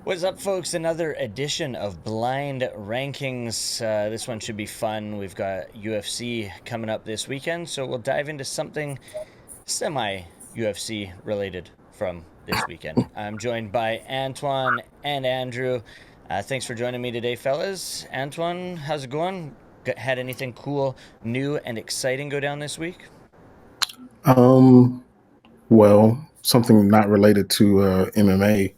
What's up, folks? Another edition of Blind Rankings. This one should be fun. We've got UFC coming up this weekend, so we'll dive into something semi UFC related from this weekend. I'm joined by Antoine and Andrew. Thanks for joining me today, fellas. Antoine, how's it going? Had anything cool, new, and exciting go down this week? Um, well, something not related to MMA.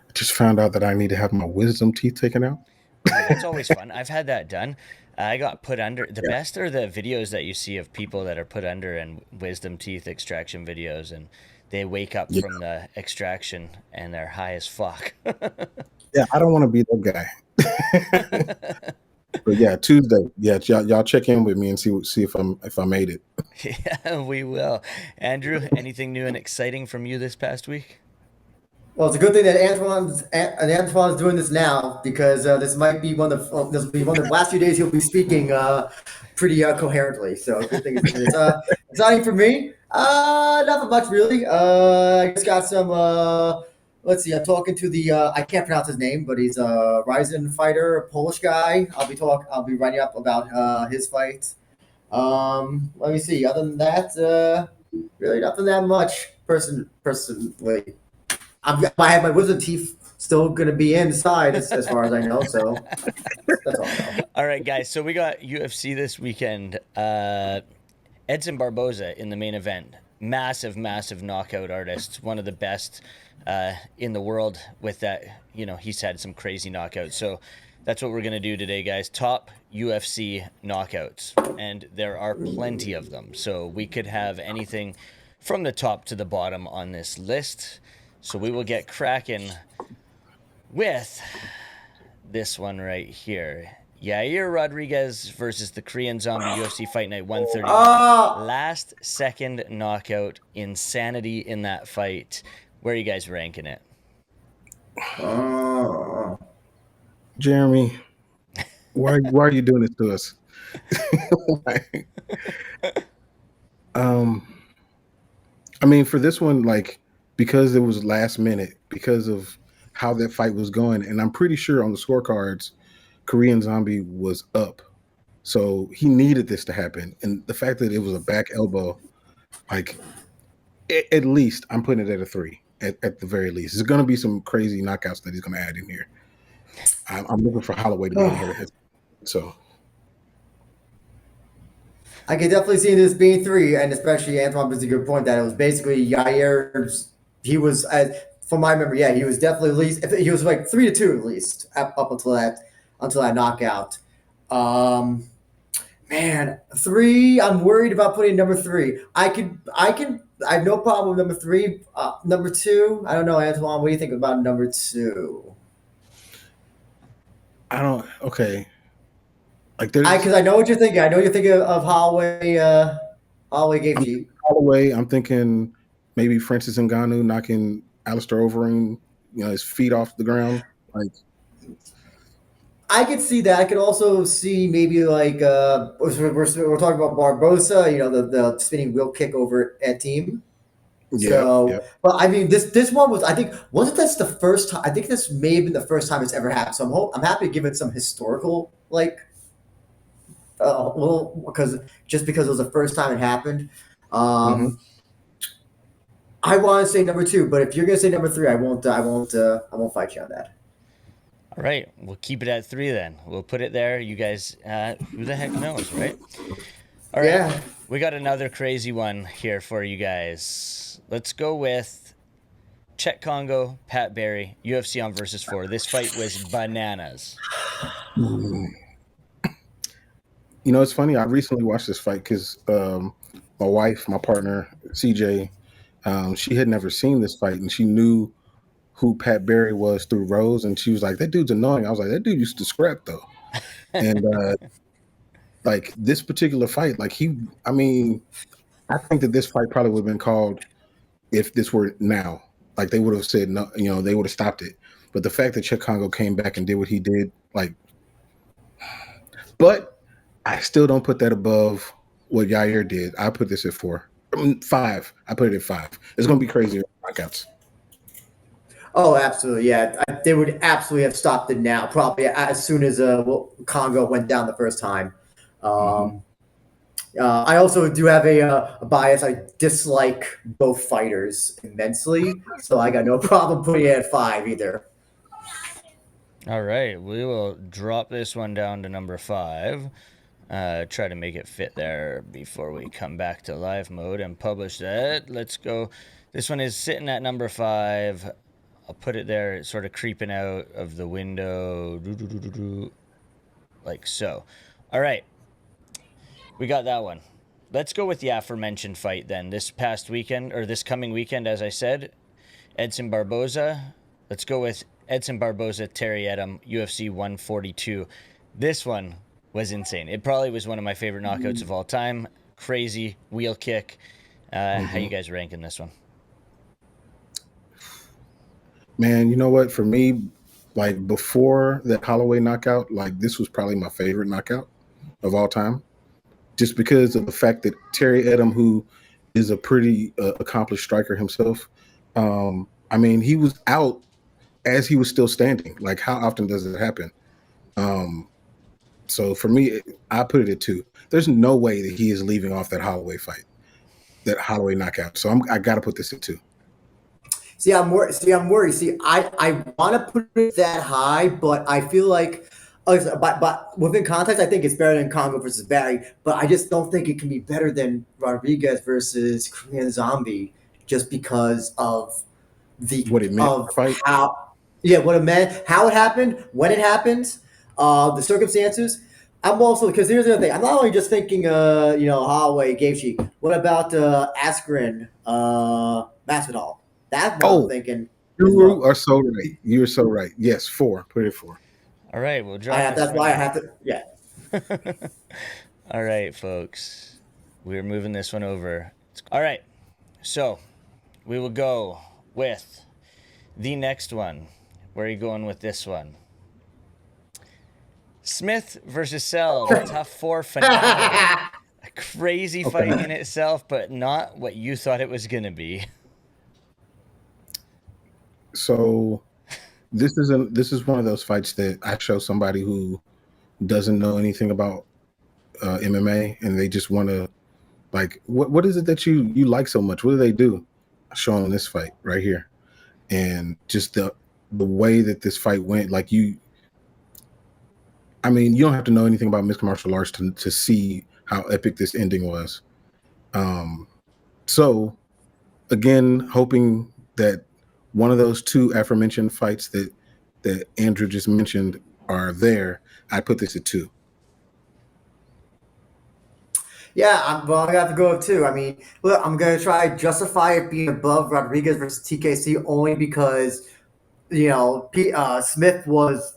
I just found out that I need to have my wisdom teeth taken out. Ooh, that's always fun. I've had that done. I got put under. The Yeah, best are the videos that you see of people that are put under and wisdom teeth extraction videos, and they wake up yeah, from the extraction and they're high as fuck. yeah. I don't want to be that guy. But yeah, Tuesday. Yeah, y'all check in with me and see if I made it. Yeah, we will. Andrew, anything new and exciting from you this past week? Well, it's a good thing that Antoine's doing this now because this might be this will be one of the last few days he'll be speaking pretty coherently. So good thing it's exciting for me. Nothing much really. I just got some. Let's see. I'm talking to the. I can't pronounce his name, but he's a Ryzen fighter, a Polish guy. I'll be writing up about his fight. Let me see. Other than that, really nothing that much. Personally. I have my wisdom teeth still going to be inside as far as I know. So that's all I know. All right, guys. So we got UFC this weekend. Edson Barboza in the main event. Massive, massive knockout artist. One of the best in the world with that. You know, he's had some crazy knockouts. So that's what we're going to do today, guys. Top UFC knockouts. And there are plenty of them. So we could have anything from the top to the bottom on this list. So we will get cracking with this one right here. Yair Rodriguez versus the Korean Zombie UFC Fight Night 139. Ah, Last second knockout. Insanity in that fight. Where are you guys ranking it? uh, Jeremy, why are you doing this to us? Like, um, I mean, for this one, like because it was last minute, because of how that fight was going, and I'm pretty sure on the scorecards, Korean Zombie was up. So he needed this to happen. And the fact that it was a back elbow, like at least I'm putting it at a 3 at the very least. There's going to be some crazy knockouts that he's going to add in here. I'm looking for Holloway to be in here. So I can definitely see this being three, and especially Antoine was a good point that it was basically Yair's. He was, from my memory, yeah, he was definitely at least. He was like 3-2 at least up until that knockout. Um, Man, three. I'm worried about putting number three. I have no problem with number three. Number two. I don't know, Antoine. What do you think about number two? I don't, okay. Like I there's because I know what you're thinking. I know you're thinking of Holloway. Holloway I'm Gaethje. thinking Holloway, I'm thinking maybe Francis Ngannou knocking Alistair Overeem, his feet off the ground. Like, I could see that. I could also see maybe like we're talking about Barbosa. You know the spinning wheel kick over at team. yeah, yeah. So, but I mean, this one was I think wasn't this the first time? I think this may have been the first time it's ever happened. So I'm happy to give it some historical like little because it was the first time it happened. hmm Um, I want to say number two, but if you're gonna say number three, I won't fight you on that. All right, we'll keep it at 3 then. We'll put it there. You guys, who the heck knows, right? All right, Yeah. we got another crazy one here for you guys. Let's go with Chet Congo, Pat Barry, UFC on versus 4. This fight was bananas. It's funny. I recently watched this fight because my wife, my partner, CJ, she had never seen this fight, and she knew who Pat Barry was through Rose, and she was like, "That dude's annoying." I was like, "That dude used to scrap though," and like this particular fight, like I mean, I think that this fight probably would have been called if this were now. Like they would have said no, they would have stopped it. But the fact that Chet Congo came back and did what he did, like, but I still don't put that above what Yair did. I put this at 4. 5. I put it at 5. It's gonna be crazy knockouts. Oh, absolutely. Yeah, they would absolutely have stopped it now, probably as soon as Congo went down the first time. Hmm. Um, I also do have a bias. I dislike both fighters immensely, so I got no problem putting it at 5 either. All right, we will drop this one down to number 5. Try to make it fit there before we come back to live mode and publish that. Let's go. This one is sitting at number 5. I'll put it there. It's sort of creeping out of the window, like so. All right, we got that one. Let's go with the aforementioned fight then. This past weekend, or this coming weekend, as I said, Edson Barboza. Let's go with Edson Barboza, Terry Edom, UFC 142. This one was insane. It probably was one of my favorite knockouts of all time. Crazy wheel kick. How you guys ranking this one? Man, you know what? For me, like before that Holloway knockout, like this was probably my favorite knockout of all time, just because of the fact that Terry Edom, who is a pretty accomplished striker himself, I mean, he was out as he was still standing. Like, how often does it happen? Um, so for me, I put it at 2. There's no way that he is leaving off that Holloway fight, that Holloway knockout. So I got to put this at 2. See, I'm worried. I want to put it that high, but I feel like, but within context, I think it's better than Congo versus Barry. But I just don't think it can be better than Rodriguez versus Korean Zombie, just because of What it meant of for fight? how, yeah, what it meant, how it happened, when it happened, the circumstances. I'm also, because here's the other thing. I'm not only just thinking, Holloway, Gaethje. What about Askren, Masvidal? That's what I'm Oh, thinking as you well. are so right. You're so right. Yes, 4. Put it 4. All right, we'll drop this That's one why I down. have to. Yeah. All right, folks. We're moving this one over. All right, so we will go with the next one. Where are you going with this one? Smith versus Cell, the Tough 4 finale. A crazy fight Okay. in itself, but not what you thought it was going to be. So this is one of those fights that I show somebody who doesn't know anything about MMA, and they just want to, like, what is it that you like so much? What do they do? I show them this fight right here, and just the way that this fight went. Like, I mean, you don't have to know anything about mixed martial arts to see how epic this ending was. So again, hoping that one of those 2 aforementioned fights that Andrew just mentioned are there. I put this at 2. Yeah, well, I'm gonna have to go with 2. I mean, look, I'm gonna try to justify it being above Rodriguez versus TKC only because Smith was.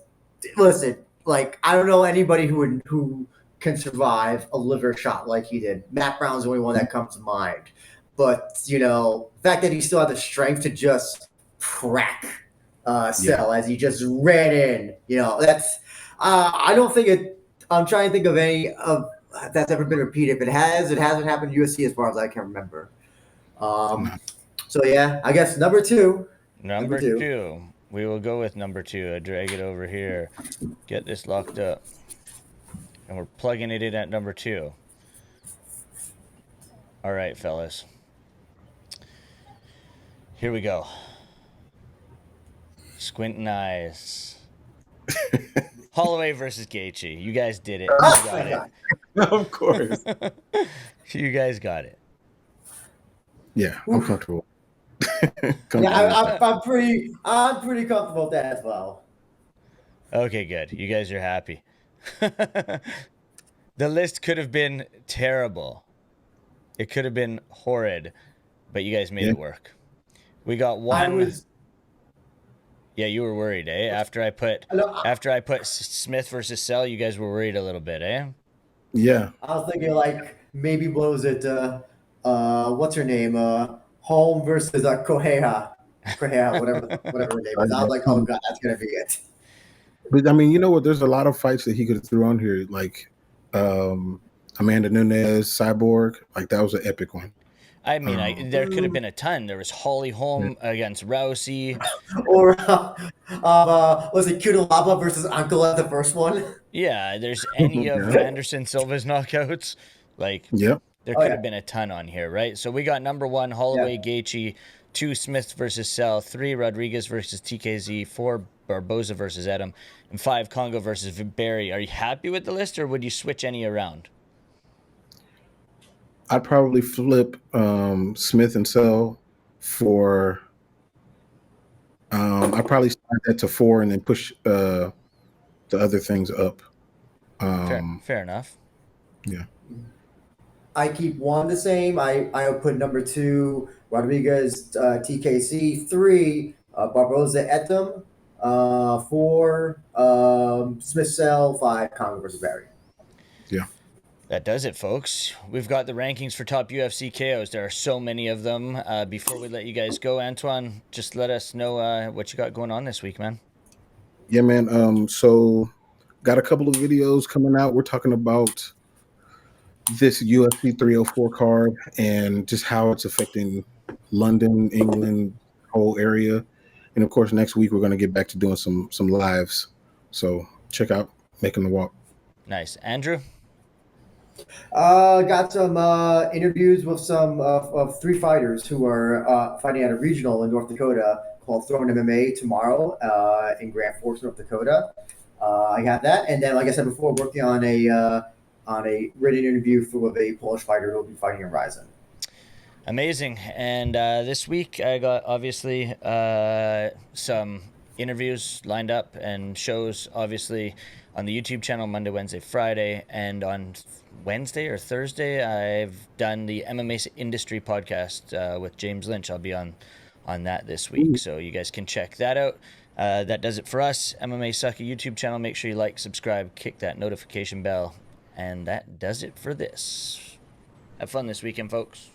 Listen, like I don't know anybody who can survive a liver shot like he did. Matt Brown's the only one that comes to mind. But the fact that he still had the strength to just crack Yeah. Cell as he just ran in, that's. I don't think it. I'm trying to think of any of that's ever been repeated. If it has, it hasn't happened in UFC as far as I can remember. No. So yeah, I guess number 2. Number Number 2. 2. We will go with number 2. I drag it over here. Get this locked up. And we're plugging it in at number 2. All right, fellas. Here we go. Squinting eyes. Holloway versus Gaethje. You guys did it. You Oh got my god. Of course. it. You guys got it. Yeah, I'm comfortable. Yeah, Comfortable with that. I'm pretty comfortable with that as well. Okay, good. You guys are happy. The list could have been terrible. It could have been horrid, but you guys made Yeah. it work. We got I one. was Yeah, you were worried, eh? After I put Smith versus Cell, you guys were worried a little bit, eh? Yeah. I was thinking like maybe what was it? What's her name? Home versus Correa, whatever her name is. I was like, oh god, that's gonna be it. But I mean, you know what? There's a lot of fights that he could have threw on here, like Amanda Nunes, Cyborg. Like, that was an epic one. I mean, there could have been a ton. There was Holly Holm against Rousey. Or was it Cutelaba versus Ankala, the first one? Yeah, there's any of Yeah. Anderson Silva's knockouts. Like, Yep. there Oh, could yeah. have been a ton on here, right? So we got number 1, Holloway, Gaethje, 2, Smith versus Sell, 3, Rodriguez versus TKZ, 4, Barboza versus Edom, and 5, Congo versus Barry. Are you happy with the list, or would you switch any around? I'd probably flip Smith and Sell for. I probably start that to 4 and then push the other things up. Fair enough. Yeah. I keep 1 the same. I would put number 2 Rodriguez, TKC, 3 Barboza, Etam, 4 Smith Cell, 5 Congo versus Barry. Yeah. That does it, folks. We've got the rankings for top UFC KOs. There are so many of them. Before we let you guys go, Antoine, just let us know what you got going on this week, man. Yeah, man. So got a couple of videos coming out. We're talking about this UFC 304 card and just how it's affecting London, England, whole area. And of course, next week we're going to get back to doing some lives. So check out Making the Walk. Nice. Andrew? Got some interviews with some of 3 fighters who are fighting at a regional in North Dakota called Throwing MMA tomorrow in Grand Forks, North Dakota. I got that, and then, like I said before, working on a written interview with a Polish fighter who will be fighting in Ryzen. Amazing. And this week I got obviously some interviews lined up and shows obviously on the YouTube channel Monday, Wednesday, Friday, and on Wednesday or Thursday I've done the MMA industry podcast with James Lynch. I'll be on that this week, so you guys can check that out. That does it for us. MMA Sucker YouTube channel. Make sure you like, subscribe, kick that notification bell, and that does it for this. Have fun this weekend, folks.